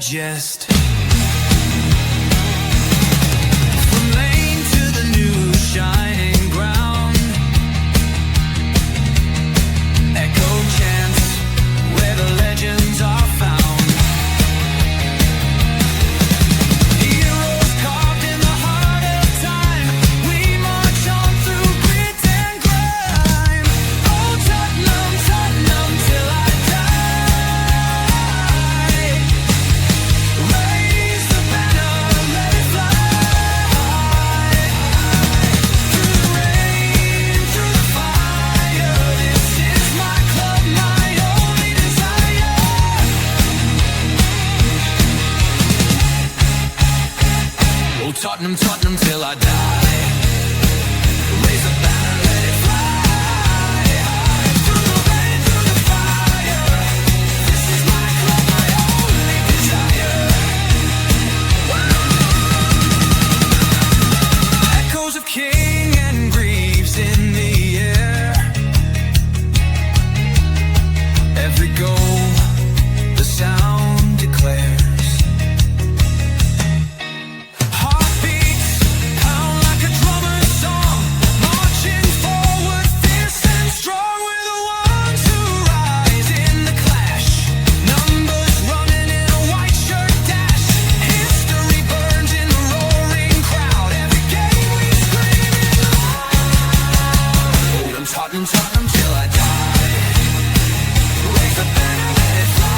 digest. From lane to the new shining ground, echo chants where the legends are found. Heroes carved in the heart of time, we march on through grit and grime. Oh Tottenham, Tottenham till I die. Raise the banner, let it fly. Through the rain, through the fire, this is my club, my only desire. Oh Tottenham, Tottenham till I die. Raise the banner, let it fly. Through the rain, through the fire, this is my club, my only desire. Echoes of King and Greaves in the air. Every goal, the sound declares. Heartbeats pound like a drummer's song, marching forward, fierce and strong. We're the ones who rise in the clash. Numbers running in a white shirt dash. History burns in the roaring crowd. Every game we scream it loud. Oh, Tottenham, Tottenham till I die. Raise the banner, let it fly.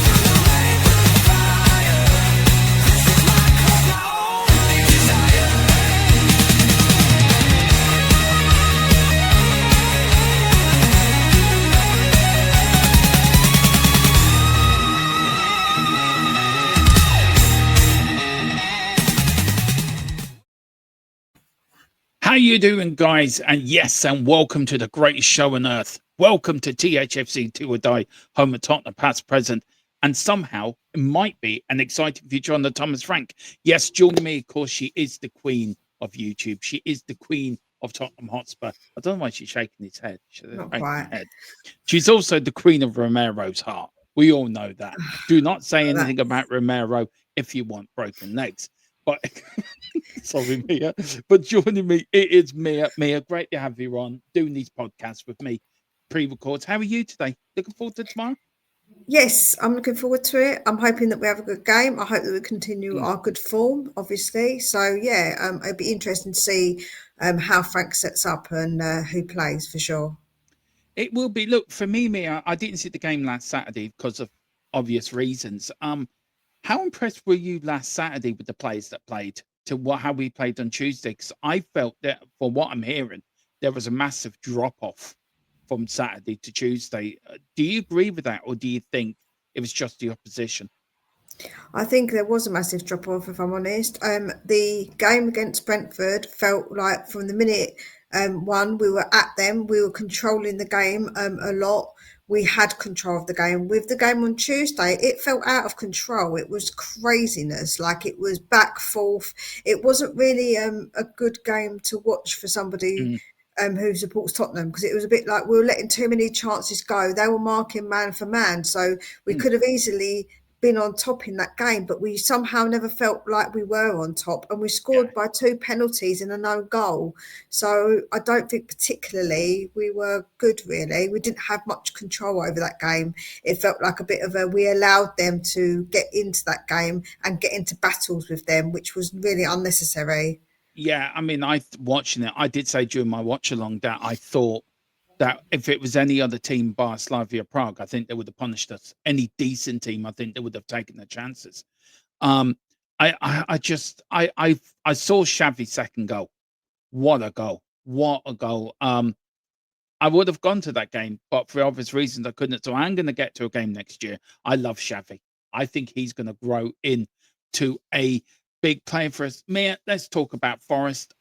Through the rain, through the fire, this is my club, my only desire. How you doing, guys? And yes, and welcome to the greatest show on earth. Welcome to THFC Two or Die, home of Tottenham, past, present, and somehow it might be an exciting future on the Thomas Frank. Yes, joining me, of course, she is the queen of YouTube. She is the queen of Tottenham Hotspur. I don't know why she's shaking his head. Not quite. She's also the queen of Romero's heart. We all know that. Do not say anything That's- about Romero if you want broken legs. But sorry, Mia. But joining me, it is Mia. Mia, great to have you on doing these podcasts with me, pre-records. How are you today? Looking forward to tomorrow? Yes, I'm looking forward to it. I'm hoping that we have a good game. I hope that we continue our good form, obviously. So yeah, it'd be interesting to see how Frank sets up and who plays for sure. It will be. Look, for me, Mia, I didn't see the game last Saturday because of obvious reasons. How impressed were you last Saturday with the players that played to how we played on Tuesday? Because I felt that, for what I'm hearing, there was a massive drop off from Saturday to Tuesday. Do you agree with that, or do you think it was just the opposition? I think there was a massive drop off, if I'm honest. The game against Brentford felt like from the minute one, we were at them, we were controlling the game a lot. We had control of the game. With the game on Tuesday, it felt out of control. It was craziness, like it was back, forth. It wasn't really a good game to watch for somebody who supports Tottenham, because it was a bit like we were letting too many chances go. They were marking man for man, so we could have easily been on top in that game, but we somehow never felt like we were on top, and we scored by 2 penalties and a no goal. So I don't think particularly we were good, really. We didn't have much control over that game. It felt like a bit of we allowed them to get into that game and get into battles with them, which was really unnecessary. Yeah, I mean, watching it, I did say during my watch along that I thought that if it was any other team bar Slavia Prague, I think they would have punished us. Any decent team, I think they would have taken their chances. Um, I saw Xavi's second goal. What a goal! What a goal! I would have gone to that game, but for obvious reasons, I couldn't. So I'm going to get to a game next year. I love Xavi. I think he's going to grow into a big player for us. Mia, let's talk about Forest.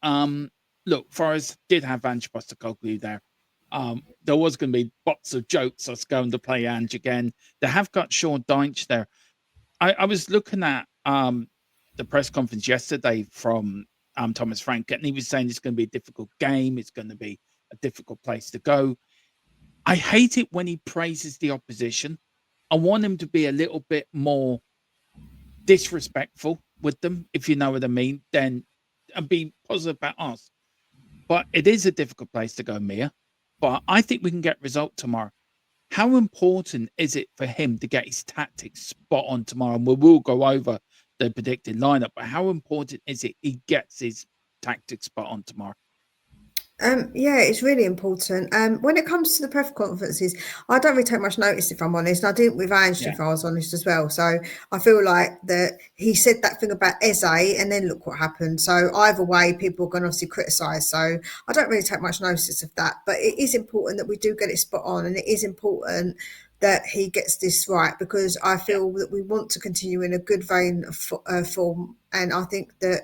Look, Forest did have Ange Postecoglou there. There was going to be lots of jokes us going to play Ange again. They have got Sean Dyche there. I was looking at the press conference yesterday from Thomas Frank, and he was saying it's going to be a difficult game. It's going to be a difficult place to go. I hate it when he praises the opposition I want him to be a little bit more disrespectful with them, if you know what I mean, then and be positive about us. But it is a difficult place to go, Mia. But I think we can get result tomorrow. How important is it for him to get his tactics spot on tomorrow? And we will go over the predicted lineup, but how important is it he gets his tactics spot on tomorrow? Yeah, it's really important. When it comes to the press conferences, I don't really take much notice if I'm honest. I didn't with Ange Yeah, if I was honest as well. So I feel like that he said that thing about Eze, and then look what happened. So either way, people are going to obviously criticise. So I don't really take much notice of that. But it is important that we do get it spot on, and it is important that he gets this right because I yeah, feel that we want to continue in a good vein of form, and I think that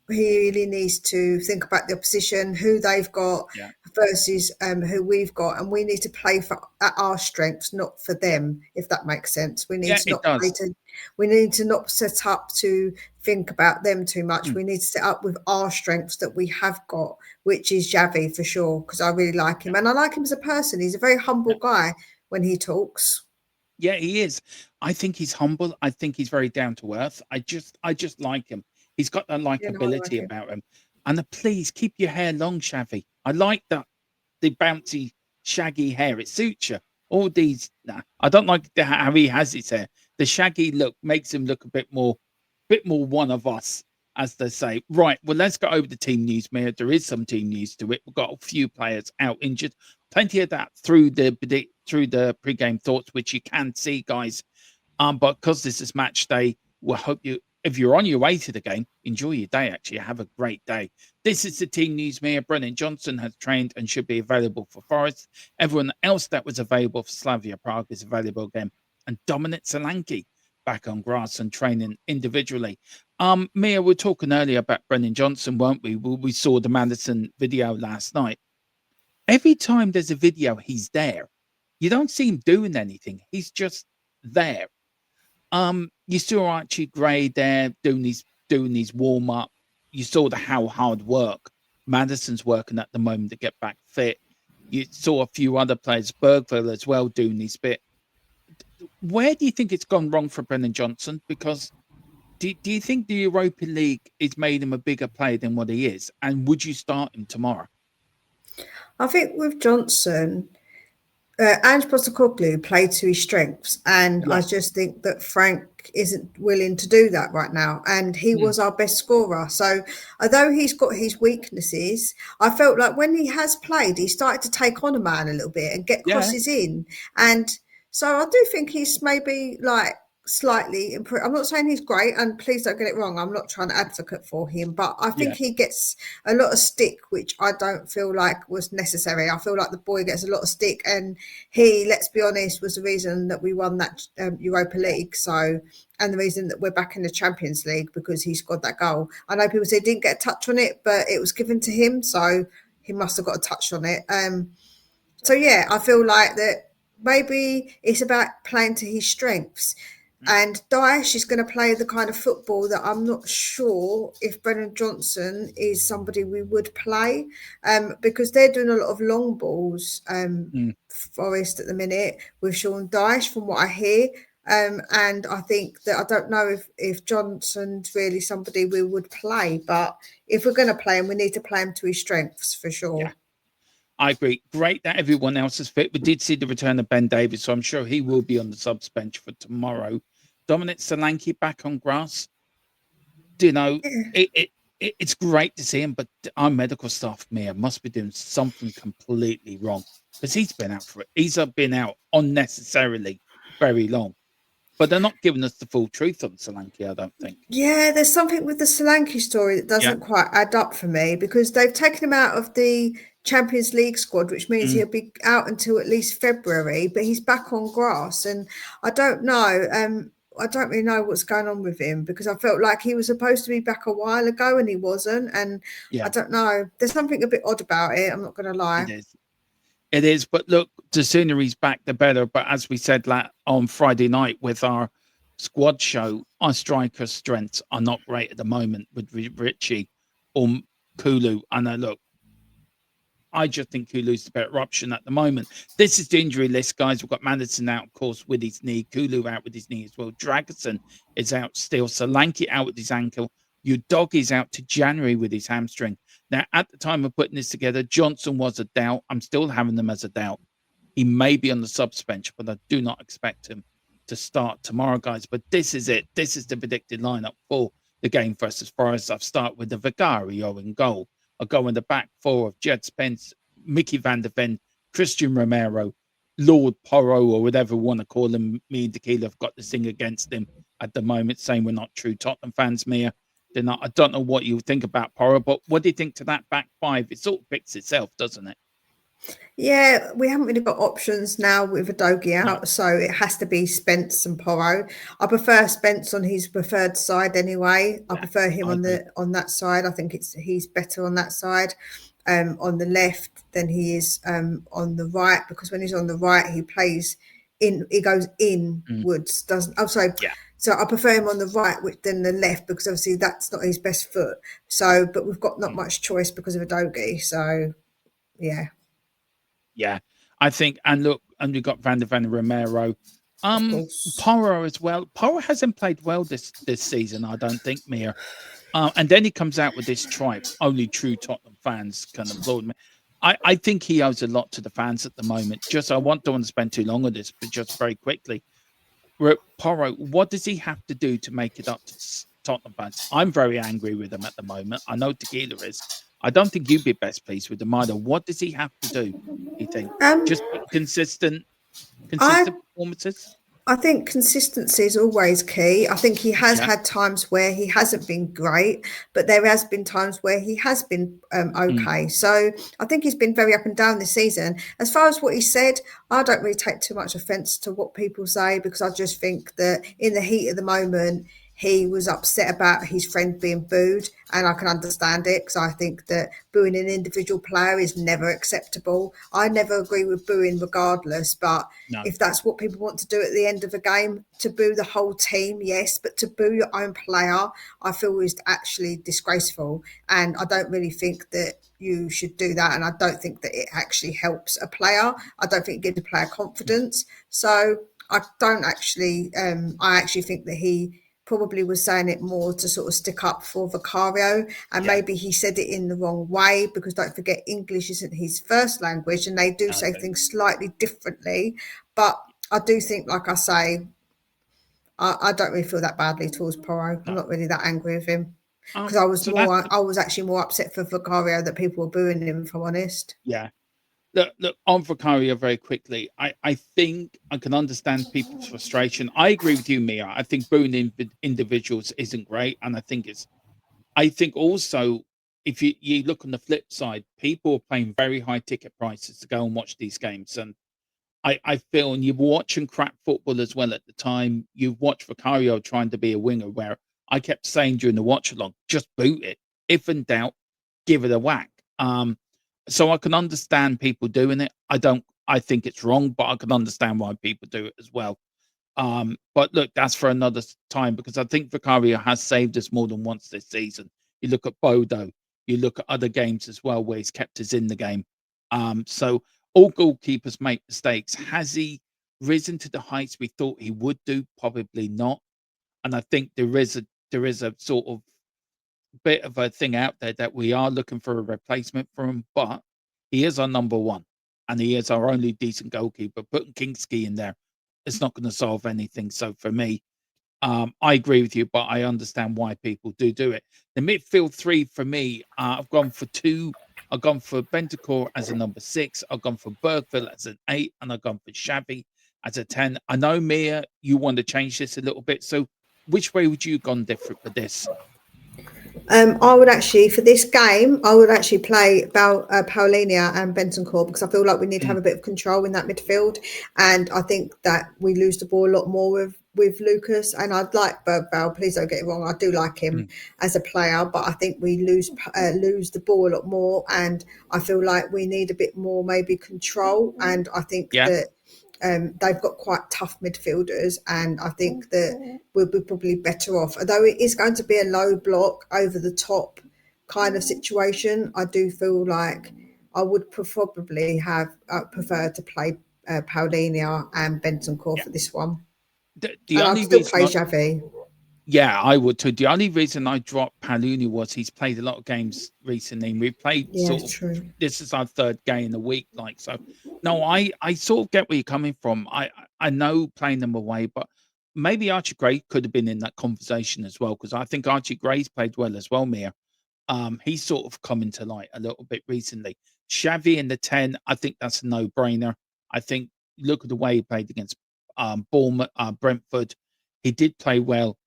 he really needs to think about the opposition, who they've got yeah, versus who we've got, and we need to play for at our strengths, not for yeah. them. If that makes sense, we need Yeah, to it not play does. to. We need to not set up to think about them too much. Mm, We need to set up with our strengths that we have got, which is Javi for sure, because I really like yeah, him and I like him as a person. He's a very yeah. humble guy when he talks. Yeah, he is. I think he's humble. I think he's very down to earth. I just like him. He's got that You know, I like likability him. about him. And please keep your hair long, Shavy. I like that the bouncy, shaggy hair. It suits you. All these, nah, I don't like how he has his hair. The shaggy look makes him look a bit more one of us, as they say. Right. Well, let's go over the team news, Mia. There is some team news to it. We've got a few players out injured. Plenty of that through the pre-game thoughts, which you can see, guys. But because this is match day, we'll hope you, if you're on your way to the game, enjoy your day. Actually, have a great day. This is the team news. Mia Brennan Johnson has trained and should be available for Forest. Everyone else that was available for Slavia Prague is available again. And Dominic Solanke back on grass and training individually. Mia, we were talking earlier about Brennan Johnson, weren't we? We saw the Madison video last night. Every time there's a video, he's there. You don't see him doing anything. He's just there. You saw Archie Gray there doing his warm up. You saw the how hard work Madison's working at the moment to get back fit. You saw a few other players, Bergville as well, doing his bit. Where do you think it's gone wrong for Brennan Johnson? Because do you think the Europa League has made him a bigger player than what he is? And would you start him tomorrow? I think with Johnson, Ange Postecoglou played to his strengths, and I Yeah. just think that Frank isn't willing to do that right now. And he Mm, was our best scorer. So, although he's got his weaknesses, I felt like when he has played, he started to take on a man a little bit and get yeah. crosses in. And so, I do think he's maybe like slightly improved. I'm not saying he's great, and please don't get it wrong. I'm not trying to advocate for him, but I think Yeah. he gets a lot of stick, which I don't feel like was necessary. I feel like the boy gets a lot of stick, and he, let's be honest, was the reason that we won that Europa League. So, and the reason that we're back in the Champions League because he scored that goal. I know people say he didn't get a touch on it, but it was given to him, so he must have got a touch on it. So yeah, I feel like that maybe it's about playing to his strengths. Mm, And Daesh is going to play the kind of football that I'm not sure if Brennan Johnson is somebody we would play, because they're doing a lot of long balls, mm. Forest at the minute with Sean Dyche, from what I hear. And I think that I don't know if Johnson's really somebody we would play, but if we're going to play him, we need to play him to his strengths for Yeah. sure. I agree. Great that everyone else is fit. We did see the return of Ben Davis, so I'm sure he will be on the subs bench for tomorrow. Dominic Solanke back on grass. You know, Yeah. it's great to see him, but our medical staff, Mia, must be doing something completely wrong because he's been out for it. He's been out unnecessarily very long, but they're not giving us the full truth on Solanke, I don't think. Yeah, there's something with the Solanke story that Yeah. doesn't quite add up for me because they've taken him out of the Champions League squad, which means Mm, he'll be out until at least February, but he's back on grass. And I don't know. I don't really know what's going on with him because I felt like he was supposed to be back a while ago and he wasn't. And I yeah, don't know. There's something a bit odd about it. I'm not going to lie. it is. It is, but look, the sooner he's back, the better. But as we said on Friday night with our squad show, our striker strengths are not great at the moment with Richie or Kulu. And look, I just think Kulu's the better option at the moment. This is the injury list, guys. We've got Madison out, of course, with his knee. Kulu out with his knee as well. Dragerson is out still. Solanke out with his ankle. Udogi's out to January with his hamstring. Now, at the time of putting this together, Johnson was a doubt. I'm still having them as a doubt. He may be on the subs bench, but I do not expect him to start tomorrow, guys. But this is it. This is the predicted lineup for the game versus Forest. I've started with the Vicario in goal. I'll go in the back four of Jed Spence, Mickey van der Ven, Christian Romero, Lord Porro, or whatever we want to call him. Me and Tequila have got this thing against him at the moment, saying we're not true Tottenham fans, Mia. I don't know what you think about Porro, but what do you think to that back five? It sort of picks itself, doesn't it? Yeah, we haven't really got options now with Udogi No, out, so it has to be Spence and Porro. I prefer Spence on his preferred side anyway. I yeah, prefer him I agree. on that side. I think he's better on that side, on the left than he is on the right, because when he's on the right, he plays in. He goes Mm, inwards. Doesn't? Oh, sorry. yeah, So I prefer him on the right than the left, because obviously that's not his best foot. So, but we've got not mm, much choice because of Udogi. So yeah, yeah. I think, and look, and we've got Van der Ven and Romero. of course. Porro as well. Porro hasn't played well this season, I don't think, Mia. And then he comes out with this tripe. Only true Tottenham fans can applaud me. I think he owes a lot to the fans at the moment. Just I don't want to spend too long on this, but just very quickly. Porro, what does he have to do to make it up to Tottenham fans? I'm very angry with him at the moment. I know Tequila is. I don't think you'd be best pleased with him either. What does he have to do? You think Um, just consistent I performances? I think consistency is always key. I think he has Yeah. had times where he hasn't been great, but there has been times where he has been Mm, okay. So I think he's been very up and down this season. As far as what he said, I don't really take too much offence to what people say, because I just think that in the heat of the moment, he was upset about his friend being booed, and I can understand it, because I think that booing an individual player is never acceptable. I never agree with booing regardless, but no. if that's what people want to do at the end of a game, to boo the whole team, yes, but to boo your own player, I feel is actually disgraceful. And I don't really think that you should do that. And I don't think that it actually helps a player. I don't think it gives a player Mm, confidence. So I don't actually, I actually think that he probably was saying it more to sort of stick up for Vicario, and yeah. maybe he said it in the wrong way, because don't forget, English isn't his first language, and they do I say agree. things slightly differently. But I do think, like I say, I don't really feel that badly towards Porro. I'm No. not really that angry with him, because So that's I was actually more upset for Vicario that people were booing him, if I'm honest. yeah. Look, on Vicario very quickly. I think I can understand people's frustration. I agree with you, Mia. I think booing individuals isn't great, and I think it's. I think also if you look on the flip side, people are paying very high ticket prices to go and watch these games, and I feel, and you're watching crap football as well at the time. You've watched Vicario trying to be a winger, where I kept saying during the watch along, just boot it. If in doubt, give it a whack. So I can understand people doing it. I don't. I think it's wrong, but I can understand why people do it as well. But look, that's for another time, because I think Vicario has saved us more than once this season. You look at Bodo, you look at other games as well where he's kept us in the game. So all goalkeepers make mistakes. Has he risen to the heights we thought he would do? Probably not. And I think there is a sort of bit of a thing out there that we are looking for a replacement for him, but he is our number one, and he is our only decent goalkeeper. Putting Kingski in there, it's not going to solve anything. So for me, I agree with you, but I understand why people do it. The midfield three for me, I've gone for two. I've gone for Bentacore as a number six. I've gone for Bergville as an eight, and I've gone for Xavi as a 10. I know, Mia, you want to change this a little bit. So which way would you have gone different for this? I would actually, for this game, I would actually play Paulinia and Bentancur, because I feel like we need to Mm, have a bit of control in that midfield, and I think that we lose the ball a lot more with Lucas. And I'd like Bergvall. Please don't get it wrong. I do like him mm, as a player, but I think we lose the ball a lot more, and I feel like we need a bit more maybe control. And I think yeah. that they've got quite tough midfielders, and I think that we'll be probably better off. Although it is going to be a low block over the top kind of situation, I do feel like I would probably have preferred to play Paulinho and Bentancur Yeah. for this one. The And I'd only still reason play Xavi. Yeah, I would too. The only reason I dropped Paluni was he's played a lot of games recently. And we played Yeah, sort of true. this is our third game in the week, like so. No, I sort of get where you're coming from. I know playing them away, but maybe Archie Gray could have been in that conversation as well because I think Archie Gray's played well as well, Mia. He's sort of come into light a little bit recently. Xavi in the 10, I think that's a no-brainer. I think look at the way he played against Bournemouth, Brentford. He did play well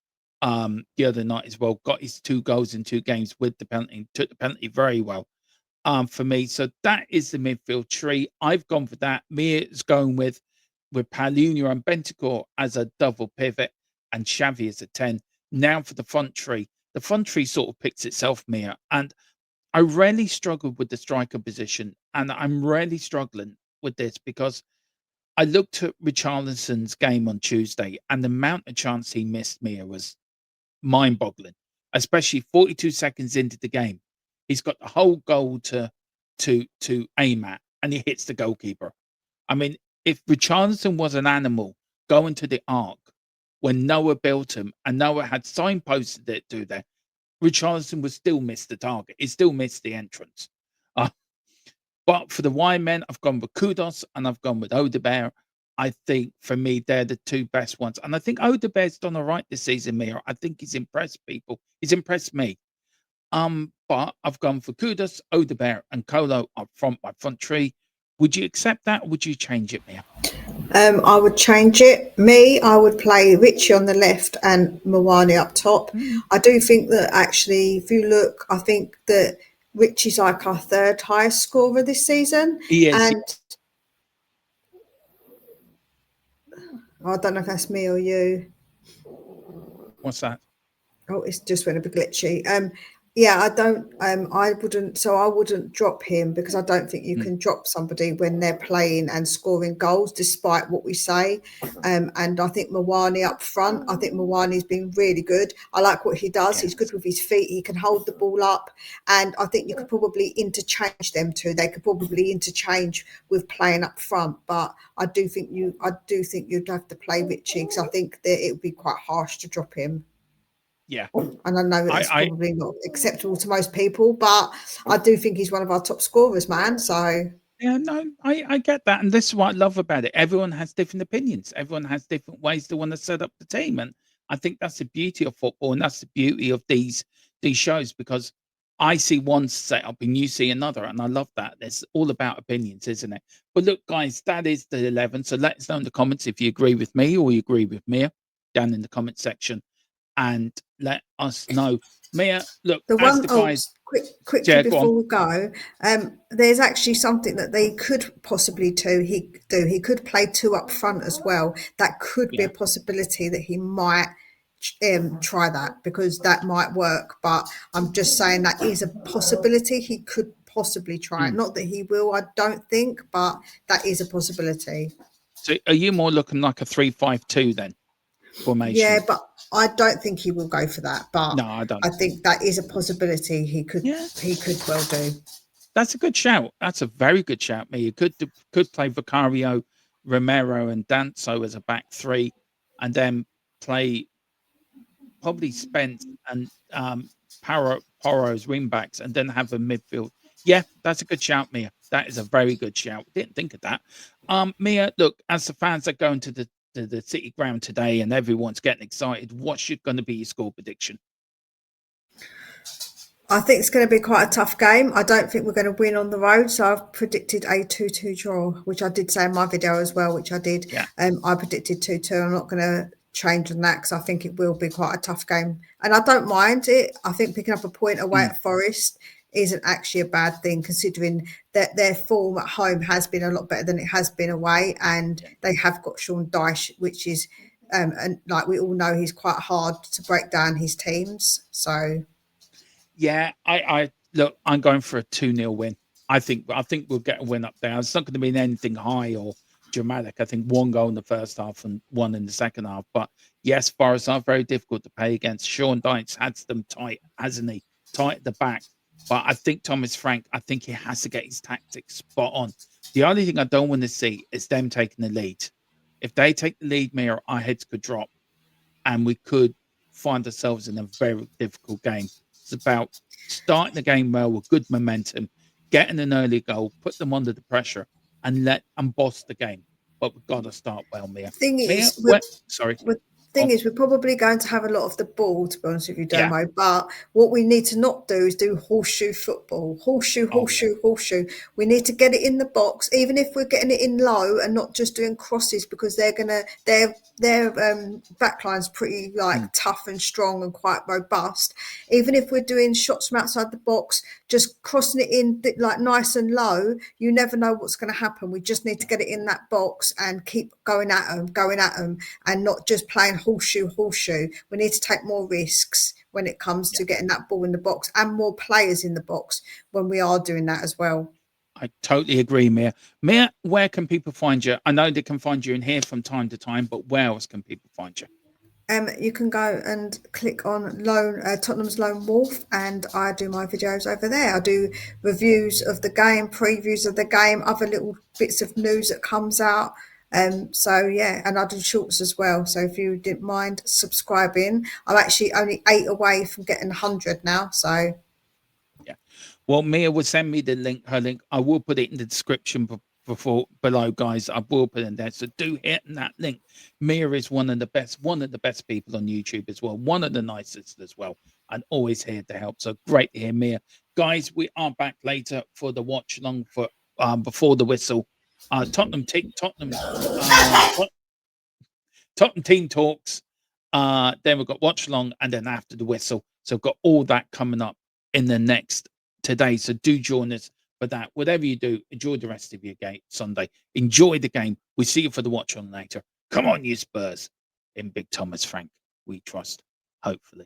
the other night as well. Got his 2 goals in 2 games with the penalty, took the penalty very well. For me, so that is the midfield tree. I've gone for that. Mia is going with Palunia and Bentancur as a double pivot and Xavi as a 10. Now for the front tree. The front tree sort of picks itself, Mia. And I really struggled with the striker position. And I'm really struggling with this because I looked at Richarlison's game on Tuesday and the amount of chance he missed, Mia, was mind boggling, especially 42 seconds into the game. He's got the whole goal to aim at and he hits the goalkeeper. I mean, if Richarlison was an animal going to the arc when Noah built him and Noah had signposted it to there, Richarlison would still miss the target. He still missed the entrance. Uh, but for the Y men, I've gone with Kudos and I've gone with Odebear. I think for me, they're the 2 best ones. And I think Odebear's done all right this season, Mia. I think he's impressed people. He's impressed me. But I've gone for Kudos, Odebear, and Colo up front, my front tree. Would you accept that or would you change it, Mia? I would change it. I would play Richie on the left and Mawani up top. Mm. I do think that actually, if you look, I think that Richie's like our third highest scorer this season. He is. And I don't know if that's me or you. What's that? Oh, it's just went a bit glitchy. Yeah, I wouldn't drop him because I don't think you Mm. can drop somebody when they're playing and scoring goals, despite what we say. And I think Mawani up front, I think Mawani's been really good. I like what he does. He's good Yes. with his feet. He can hold the ball up. And I think you could probably interchange them two. They could probably interchange with playing up front. But I do think you'd have to play Richie because I think that it would be quite harsh to drop him. Yeah. And I know that's I probably not acceptable to most people, but I do think he's one of our top scorers, man. So Yeah, no, I get that. And this is what I love about it. Everyone has different opinions. Everyone has different ways to want to set up the team. And I think that's the beauty of football and that's the beauty of these shows because I see one set up and you see another. And I love that. It's all about opinions, isn't it? But look, guys, that is the 11. So let us know in the comments if you agree with me or you agree with Mia down in the comment section and let us know. Mia, look, the as one the guys, quickly yeah, go on. before we go, there's actually something that they could possibly do. He could play two up front as well. That could be a Yeah. possibility that he might try that because that might work. But I'm just saying that is a possibility. He could possibly try it. Mm. Not that he will, I don't think, but that is a possibility. So are you more looking like a 3-5-2 then? Yeah, Formation. but I don't think he will go for that. But No, I don't. I think that is a possibility Yeah, he could well do. that's a good shout. That's a very good shout. Me, you could play Vicario, Romero, and Danso as a back three, and then play probably Spence and Porro as wing backs, and then have a midfield. Yeah, that's a good shout, Mia. That is a very good shout. Didn't think of that. Mia, look, as the fans are going to the City ground today, and everyone's getting excited, what's going to be your score prediction? I think it's going to be quite a tough game. I don't think we're going to win on the road, so I've predicted a 2-2 draw, which I did say in my video as well, which I did. Yeah. I predicted 2-2. I'm not going to change on that because I think it will be quite a tough game. And I don't mind it. I think picking up a point away at Forest isn't actually a bad thing considering that their form at home has been a lot better than it has been away. And they have got Sean Dyche, which is, and like we all know, he's quite hard to break down his teams. So... Yeah, I look, I'm going for a 2-0 win. I think we'll get a win up there. It's not going to be anything high or dramatic. I think 1 goal in the first half and 1 in the second half. But yes, Forest are very difficult to play against. Sean Dyche had them tight, hasn't he? Tight at the back. But I think Thomas Frank, I think he has to get his tactics spot on. The only thing I don't want to see is them taking the lead. If they take the lead, Mia, our heads could drop and we could find ourselves in a very difficult game. It's about starting the game well with good momentum, getting an early goal, put them under the pressure, and boss the game. But we've got to start well, Mia. Thing Mia, is, what? Sorry. the Go thing on. is, we're probably going to have a lot of the ball, to be honest with you, Yeah. Domo. But what we need to not do is do horseshoe football. Horseshoe, Oh, yeah. horseshoe, horseshoe. We need to get it in the box, even if we're getting it in low and not just doing crosses, because their backline's pretty Mm. tough and strong and quite robust. Even if we're doing shots from outside the box, just crossing it in nice and low, you never know what's going to happen. We just need to get it in that box and keep going at them, and not just playing horseshoe. We need to take more risks when it comes Yeah. to getting that ball in the box and more players in the box when we are doing that as well. I totally agree, Mia. Mia, where can people find you? I know they can find you in here from time to time, but where else can people find you? You can go and click on Tottenham's Lone Wolf, and I do my videos over there. I do reviews of the game, previews of the game, other little bits of news that comes out. So yeah, and I do shorts as well. So if you didn't mind subscribing, I'm actually only 8 away from getting 100 now. So Yeah. Well, Mia will send me the link, her link. I will put it in the description below, guys. I will put it in there. So do hit that link. Mia is one of the best people on YouTube as well. One of the nicest as well. And always here to help. So great to hear, Mia. Guys, we are back later for the watch along for before the whistle. Tottenham team talks. Then we've got watch along, and then after the whistle. So we've got all that coming up in the next today. So do join us for that. Whatever you do, enjoy the rest of your game Sunday. Enjoy the game. We see you for the watch on later. Come on, you Spurs. In Big Thomas Frank, we trust. Hopefully.